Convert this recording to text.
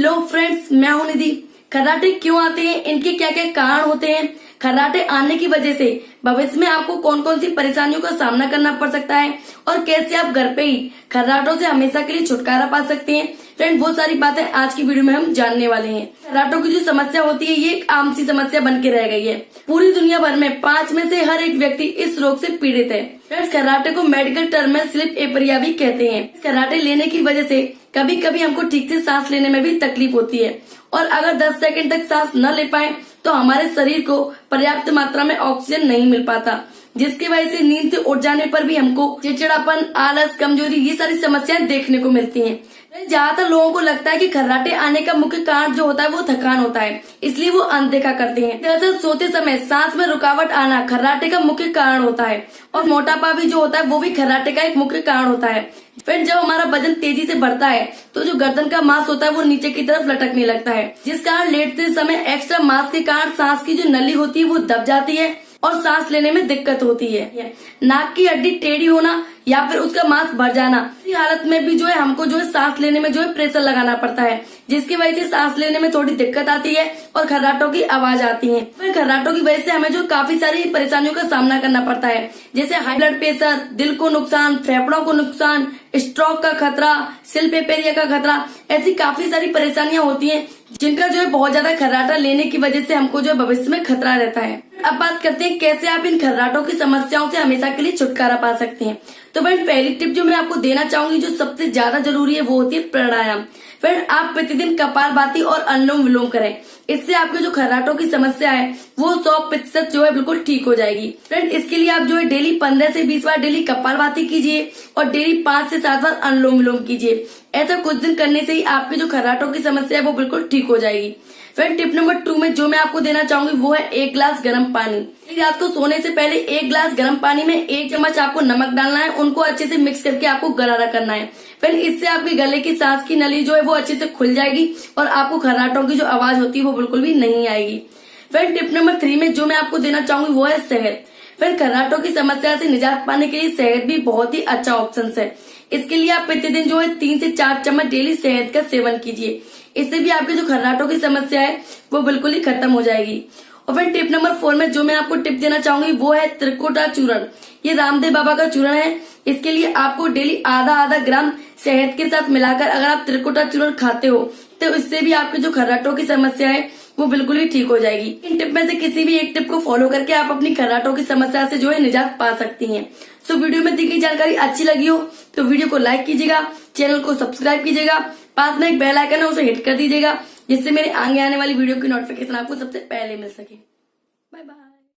Hello friends, मैं हूं निधि। खर्राटे क्यों आते हैं, इनके क्या क्या कारण होते हैं, खर्राटे आने की वजह से भविष्य में आपको कौन कौन सी परेशानियों का सामना करना पड़ सकता है और कैसे आप घर पे ही खर्राटों से हमेशा के लिए छुटकारा पा सकते हैं। फ्रेंड, बहुत सारी बातें आज की वीडियो में हम जानने वाले हैं। खर्राटों की जो समस्या होती है ये एक आम सी समस्या बन के रह गई है। पूरी दुनिया भर में 5 में से हर एक व्यक्ति इस रोग से पीड़ित है। फ्रेंड्स, खर्राटे को मेडिकल टर्म में स्लीप एपरिया भी कहते हैं। खर्राटे लेने की वजह से कभी कभी हमको ठीक से सांस लेने में भी तकलीफ होती है और अगर 10 सेकंड तक सांस न ले पाए तो हमारे शरीर को पर्याप्त मात्रा में ऑक्सीजन नहीं मिल पाता, जिसकी वजह से नींद से उठ जाने पर भी हमको चिड़चिड़ापन, आलस, कमजोरी ये सारी समस्याएं देखने को मिलती हैं। ज्यादातर लोगों को लगता है कि खर्राटे आने का मुख्य कारण जो होता है वो थकान होता है, इसलिए वो अनदेखा करते हैं। दरअसल सोते समय सांस में रुकावट आना खर्राटे का मुख्य कारण होता है और मोटापा भी जो होता है वो भी खर्राटे का एक मुख्य कारण होता है। फिर जब हमारा वजन तेजी से बढ़ता है तो जो गर्दन का मांस होता है वो नीचे की तरफ लटकने लगता है, जिस कारण लेटते समय एक्स्ट्रा मांस के कारण सांस की जो नली होती है वो दब जाती है और सांस लेने में दिक्कत होती है। नाक की हड्डी टेढ़ी होना या फिर उसका मांस बढ़ जाना, इस हालत में भी जो है हमको जो है सांस लेने में जो है प्रेशर लगाना पड़ता है, जिसकी वजह से सांस लेने में थोड़ी दिक्कत आती है और खर्राटों की आवाज आती है। फिर खर्राटों की वजह से हमें जो काफी सारी परेशानियों का सामना करना पड़ता है, जैसे हाई ब्लड प्रेशर, दिल को नुकसान, फेफड़ों को नुकसान, स्ट्रोक का खतरा, स्लीप एपरिया का खतरा, ऐसी काफी सारी परेशानियां होती हैं जिनका जो है बहुत ज्यादा खर्राटा लेने की वजह से हमको जो है भविष्य में खतरा रहता है। अब बात करते हैं कैसे आप इन खर्राटों की समस्याओं से हमेशा के लिए छुटकारा पा सकते हैं। तो फ्रेंड, पहली टिप जो मैं आपको देना चाहूंगी जो सबसे ज्यादा जरूरी है वो होती है प्राणायाम। फ्रेंड, आप प्रतिदिन कपालभाति और अनुलोम विलोम करें, इससे आपके जो खर्राटों की समस्या है वो 100% जो है बिल्कुल ठीक हो जाएगी। फ्रेंड, इसके लिए आप जो है डेली 15 से 20 बार डेली कपालभाति कीजिए और डेली 5 से 7 बार अनुलोम विलोम कीजिए। ऐसा कुछ दिन करने से ही आपकी जो खर्राटों की समस्या है वो बिल्कुल ठीक हो जाएगी। फ्रेंड, टिप नंबर 2 में जो मैं आपको देना चाहूंगी वो है 1 ग्लास गर्म पानी। रात को सोने से पहले 1 ग्लास गर्म पानी में 1 चम्मच आपको नमक डालना है, उनको अच्छे से मिक्स करके आपको गरारा करना है। फ्रेंड, इससे आपके गले की सांस की नली जो है वो अच्छे से खुल जाएगी और आपको खर्राटों की जो आवाज होती है वो बिल्कुल भी नहीं आएगी। फ्रेंड, टिप नंबर 3 में जो मैं आपको देना चाहूंगी वो है शहद। फिर खर्राटों की समस्या से निजात पाने के लिए शहद भी बहुत ही अच्छा ऑप्शन है। इसके लिए आप प्रतिदिन जो है 3 से 4 चम्मच डेली शहद का सेवन कीजिए, इससे भी आपकी जो खर्राटों की समस्या है वो बिल्कुल ही खत्म हो जाएगी। और फिर टिप नंबर 4 में जो मैं आपको टिप देना चाहूंगी वो है त्रिकुटा चूर्ण। ये रामदेव बाबा का चूर्ण है। इसके लिए आपको डेली आधा ग्राम शहद के साथ मिलाकर अगर आप त्रिकुटा चूर्ण खाते हो तो इससे भी आपकी जो खर्राटों की समस्या है वो बिल्कुल ही ठीक हो जाएगी। इन टिप में से किसी भी एक टिप को फॉलो करके आप अपनी खर्राटों की समस्या से जो है निजात पा सकती हैं। तो वीडियो में दी गई जानकारी अच्छी लगी हो तो वीडियो को लाइक कीजिएगा, चैनल को सब्सक्राइब कीजिएगा, पास में एक बेल आइकन है उसे हिट कर दीजिएगा, जिससे मेरे आगे आने वाली वीडियो की नोटिफिकेशन आपको सबसे पहले मिल सके। Bye bye.